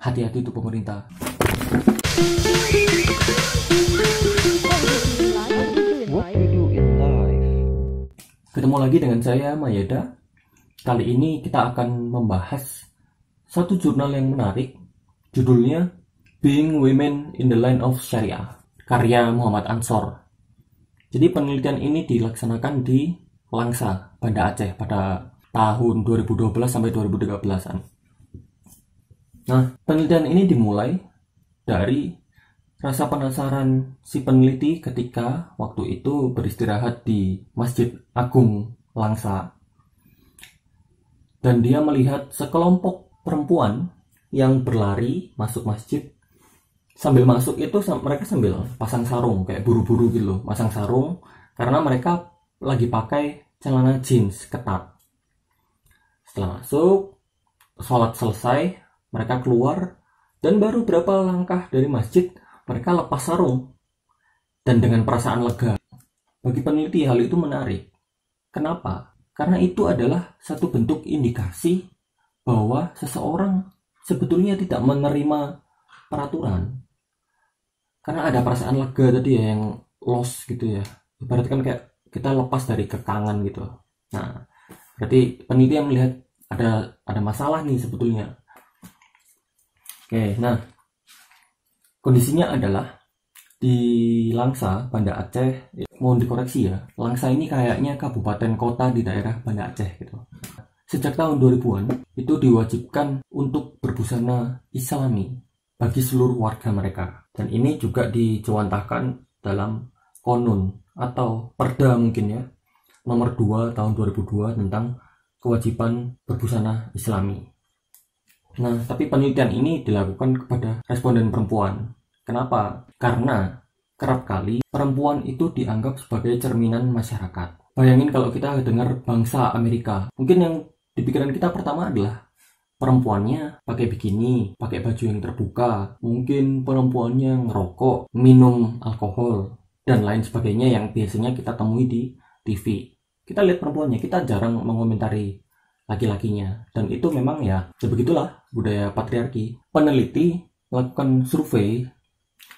hati-hati itu pemerintah. What we do in life. Ketemu lagi dengan saya, Mayeda. Kali ini kita akan membahas satu jurnal yang menarik. Judulnya Being Women in the Land of Sharia, karya Muhammad Ansor. Jadi penelitian ini dilaksanakan di Langsa, Banda Aceh pada tahun 2012 sampai 2013-an. Nah, penelitian ini dimulai dari rasa penasaran si peneliti ketika waktu itu beristirahat di Masjid Agung Langsa. Dan dia melihat sekelompok perempuan yang berlari masuk masjid. Sambil masuk itu mereka sambil pasang sarung, kayak buru-buru gitu loh, pasang sarung karena mereka lagi pakai celana jeans ketat. Setelah masuk, sholat selesai, mereka keluar dan baru berapa langkah dari masjid mereka lepas sarung dan dengan perasaan lega. Bagi peneliti hal itu menarik. Kenapa? Karena itu adalah satu bentuk indikasi bahwa seseorang sebetulnya tidak menerima peraturan. Karena ada perasaan lega tadi ya, yang loss gitu ya. Ibaratkan kayak kita lepas dari kekangan gitu. Nah, berarti peneliti yang melihat ada masalah nih sebetulnya. Oke, nah kondisinya adalah di Langsa, Banda Aceh. Mohon dikoreksi ya, Langsa ini kayaknya kabupaten kota di daerah Banda Aceh gitu. Sejak tahun 2000-an itu diwajibkan untuk berbusana Islami bagi seluruh warga mereka. Dan ini juga dicuantahkan dalam konun atau perda mungkin ya, nomor 2 tahun 2002 tentang kewajiban berbusana Islami. Nah, tapi penelitian ini dilakukan kepada responden perempuan. Kenapa? Karena kerap kali perempuan itu dianggap sebagai cerminan masyarakat. Bayangin kalau kita dengar bangsa Amerika, mungkin yang di pikiran kita pertama adalah perempuannya pakai bikini, pakai baju yang terbuka, mungkin perempuannya ngerokok, minum alkohol, dan lain sebagainya yang biasanya kita temui di TV. Kita lihat perempuannya, kita jarang mengomentari laki-lakinya, dan itu memang ya begitulah budaya patriarki. Peneliti melakukan survei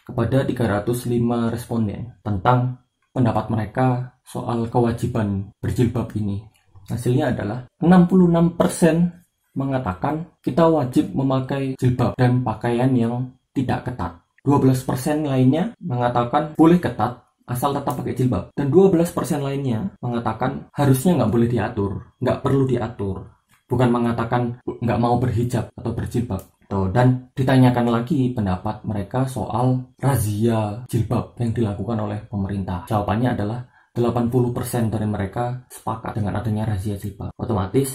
kepada 305 responden tentang pendapat mereka soal kewajiban berjilbab ini. Hasilnya adalah 66% mengatakan kita wajib memakai jilbab dan pakaian yang tidak ketat. 12% lainnya mengatakan boleh ketat asal tetap pakai jilbab. Dan 12% lainnya mengatakan harusnya nggak boleh diatur, nggak perlu diatur. Bukan mengatakan nggak mau berhijab atau berjilbab. Dan ditanyakan lagi pendapat mereka soal razia jilbab yang dilakukan oleh pemerintah. Jawabannya adalah 80% dari mereka sepakat dengan adanya razia jilbab. Otomatis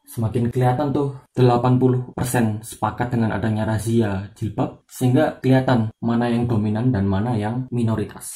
semakin kelihatan tuh 80% sepakat dengan adanya razia jilbab, sehingga kelihatan mana yang dominan dan mana yang minoritas.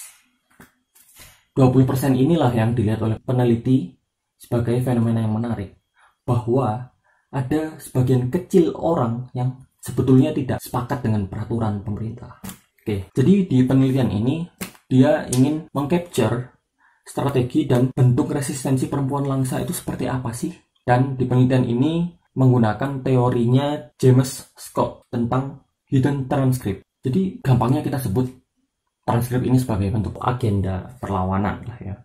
20% inilah yang dilihat oleh peneliti sebagai fenomena yang menarik, bahwa ada sebagian kecil orang yang sebetulnya tidak sepakat dengan peraturan pemerintah. Oke, jadi di penelitian ini dia ingin mengcapture strategi dan bentuk resistensi perempuan Langsa itu seperti apa sih? Dan di penelitian ini menggunakan teorinya James Scott tentang hidden transcript. Jadi gampangnya kita sebut transkrip ini sebagai bentuk agenda perlawanan lah ya.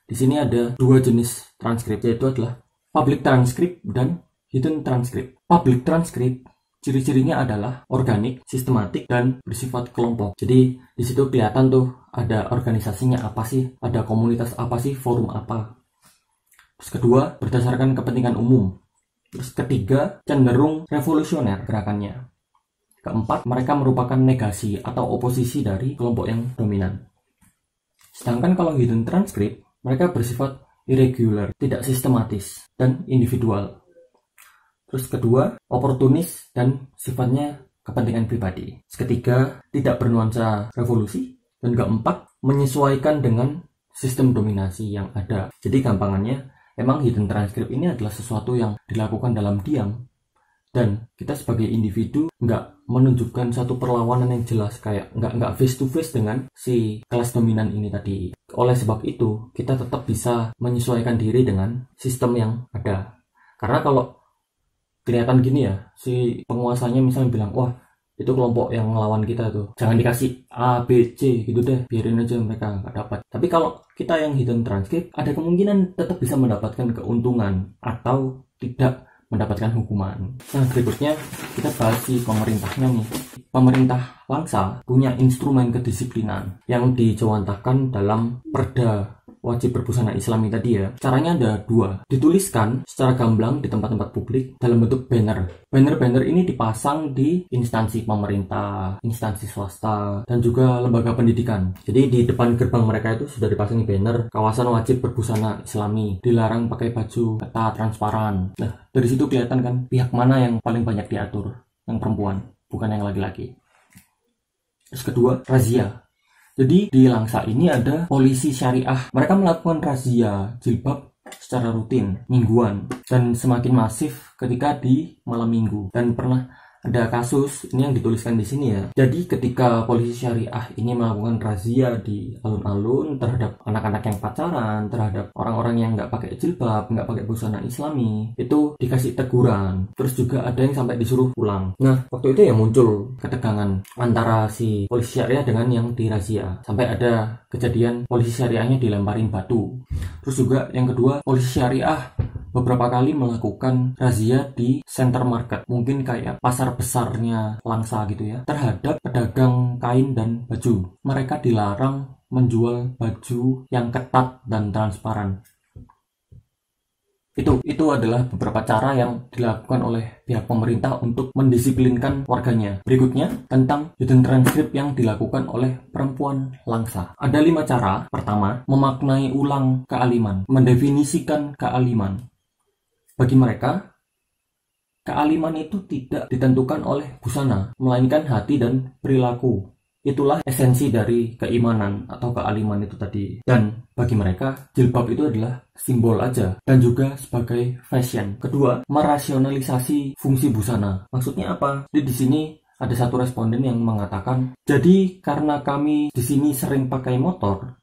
Di sini ada dua jenis transkrip, yaitu adalah public transcript dan hidden transcript. Public transcript ciri-cirinya adalah organik, sistematik, dan bersifat kelompok. Jadi di situ kelihatan tuh ada organisasinya apa sih, ada komunitas apa sih, forum apa. Terus kedua, berdasarkan kepentingan umum. Terus ketiga, cenderung revolusioner gerakannya. Keempat, mereka merupakan negasi atau oposisi dari kelompok yang dominan. Sedangkan kalau hidden transcript, mereka bersifat irregular, tidak sistematis, dan individual. Terus kedua, oportunis dan sifatnya kepentingan pribadi. Ketiga, tidak bernuansa revolusi. Dan keempat, menyesuaikan dengan sistem dominasi yang ada. Jadi gampangannya, emang hidden transcript ini adalah sesuatu yang dilakukan dalam diam. Dan kita sebagai individu nggak menunjukkan satu perlawanan yang jelas, kayak nggak face to face dengan si kelas dominan ini tadi. Oleh sebab itu, kita tetap bisa menyesuaikan diri dengan sistem yang ada. Karena kalau kelihatan gini ya, si penguasanya misalnya bilang, wah itu kelompok yang ngelawan kita tuh, jangan dikasih A, B, C gitu deh, biarin aja mereka nggak dapat. Tapi kalau kita yang hidden transcript, ada kemungkinan tetap bisa mendapatkan keuntungan atau tidak mendapatkan hukuman. Nah, berikutnya kita bahas si pemerintahnya nih. Pemerintah Langsa punya instrumen kedisiplinan yang dijawantahkan dalam Perda wajib berbusana Islami tadi ya. Caranya ada dua, dituliskan secara gamblang di tempat-tempat publik dalam bentuk banner. Banner-banner ini dipasang di instansi pemerintah, instansi swasta, dan juga lembaga pendidikan. Jadi di depan gerbang mereka itu sudah dipasangi banner kawasan wajib berbusana Islami, dilarang pakai baju ketat transparan. Nah, dari situ kelihatan kan pihak mana yang paling banyak diatur, yang perempuan, bukan yang laki-laki. Terus kedua, razia. Jadi di Langsa ini ada polisi syariah. Mereka melakukan razia jilbab secara rutin, mingguan, dan semakin masif ketika di malam minggu. Dan pernah ada kasus, ini yang dituliskan di sini ya. Jadi ketika polisi syariah ini melakukan razia di alun-alun terhadap anak-anak yang pacaran, terhadap orang-orang yang nggak pakai jilbab, nggak pakai busana Islami, itu dikasih teguran. Terus juga ada yang sampai disuruh pulang. Nah, waktu itu ya muncul ketegangan antara si polisi syariah dengan yang dirazia. Sampai ada kejadian polisi syariahnya dilemparin batu. Terus juga yang kedua, polisi syariah beberapa kali melakukan razia di center market, mungkin kayak pasar besarnya Langsa gitu ya, terhadap pedagang kain dan baju. Mereka dilarang menjual baju yang ketat dan transparan. Itu adalah beberapa cara yang dilakukan oleh pihak pemerintah untuk mendisiplinkan warganya. Berikutnya tentang hidden transcript yang dilakukan oleh perempuan Langsa. Ada 5 cara. Pertama, memaknai ulang kealiman, mendefinisikan kealiman. Bagi mereka, kealiman itu tidak ditentukan oleh busana, melainkan hati dan perilaku. Itulah esensi dari keimanan atau kealiman itu tadi. Dan bagi mereka, jilbab itu adalah simbol aja dan juga sebagai fashion. Kedua, merasionalisasi fungsi busana. Maksudnya apa? Jadi di sini ada satu responden yang mengatakan, jadi karena kami di sini sering pakai motor,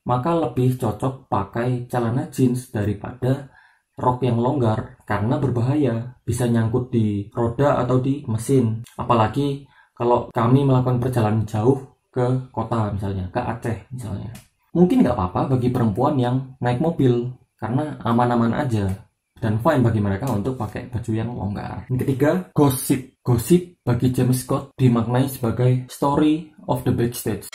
maka lebih cocok pakai celana jeans daripada rok yang longgar karena berbahaya, bisa nyangkut di roda atau di mesin. Apalagi kalau kami melakukan perjalanan jauh ke kota misalnya, ke Aceh misalnya. Mungkin nggak apa-apa bagi perempuan yang naik mobil karena aman-aman aja dan fine bagi mereka untuk pakai baju yang longgar. Yang ketiga, gosip. Gosip bagi James Scott dimaknai sebagai story of the backstage.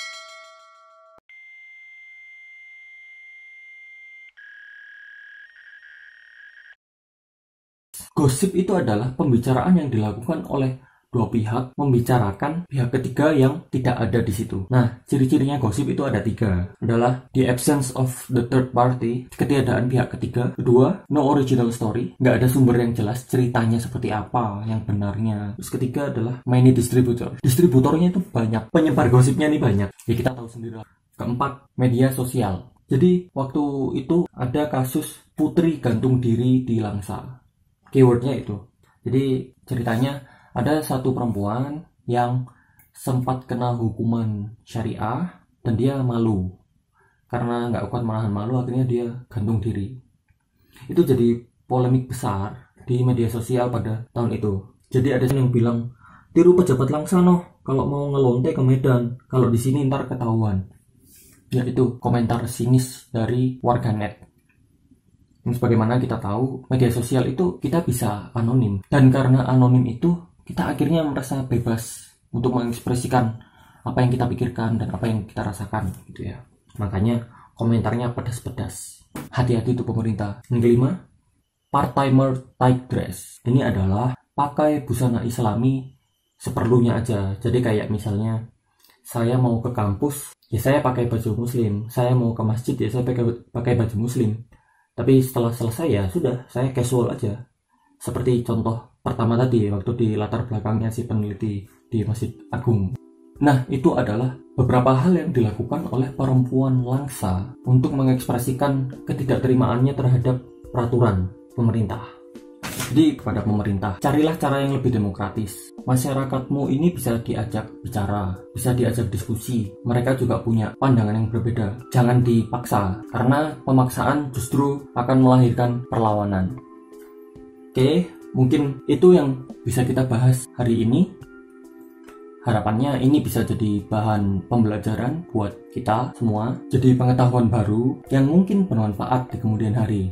Gosip itu adalah pembicaraan yang dilakukan oleh dua pihak membicarakan pihak ketiga yang tidak ada di situ. Nah, ciri-cirinya gosip itu ada 3. Adalah the absence of the third party, ketiadaan pihak ketiga. Kedua, no original story, nggak ada sumber yang jelas ceritanya seperti apa yang benarnya. Terus ketiga adalah many distributor. Distributornya itu banyak, penyebar gosipnya ini banyak. Ya kita tahu sendiri. Keempat, media sosial. Jadi waktu itu ada kasus putri gantung diri di Langsa. Keywordnya itu. Jadi ceritanya ada satu perempuan yang sempat kena hukuman syariah dan dia malu. Karena nggak kuat menahan malu, akhirnya dia gantung diri. Itu jadi polemik besar di media sosial pada tahun itu. Jadi ada yang bilang, tiru pejabat Langsa noh, kalau mau ngelonte ke Medan, kalau di sini ntar ketahuan. Ya itu komentar sinis dari warganet. Sebagaimana kita tahu, media sosial itu kita bisa anonim. Dan karena anonim itu, kita akhirnya merasa bebas untuk mengekspresikan apa yang kita pikirkan dan apa yang kita rasakan gitu ya. Makanya komentarnya pedas-pedas. Hati-hati itu pemerintah. Yang kelima, part-timer tight dress. Ini adalah pakai busana Islami seperlunya aja. Jadi kayak misalnya saya mau ke kampus, ya saya pakai baju muslim. Saya mau ke masjid, ya saya pakai baju muslim. Tapi setelah selesai ya sudah, saya casual aja. Seperti contoh pertama tadi, waktu di latar belakangnya si peneliti di Masjid Agung. Nah, itu adalah beberapa hal yang dilakukan oleh perempuan Langsa untuk mengekspresikan ketidakterimaannya terhadap peraturan pemerintah. Jadi kepada pemerintah, carilah cara yang lebih demokratis. Masyarakatmu ini bisa diajak bicara, bisa diajak diskusi. Mereka juga punya pandangan yang berbeda. Jangan dipaksa, karena pemaksaan justru akan melahirkan perlawanan. Oke, Mungkin itu yang bisa kita bahas hari ini. Harapannya ini bisa jadi bahan pembelajaran buat kita semua, jadi pengetahuan baru yang mungkin bermanfaat di kemudian hari.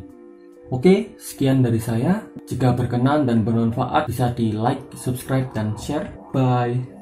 Oke, sekian dari saya. Jika berkenan dan bermanfaat bisa di like, subscribe, dan share. Bye.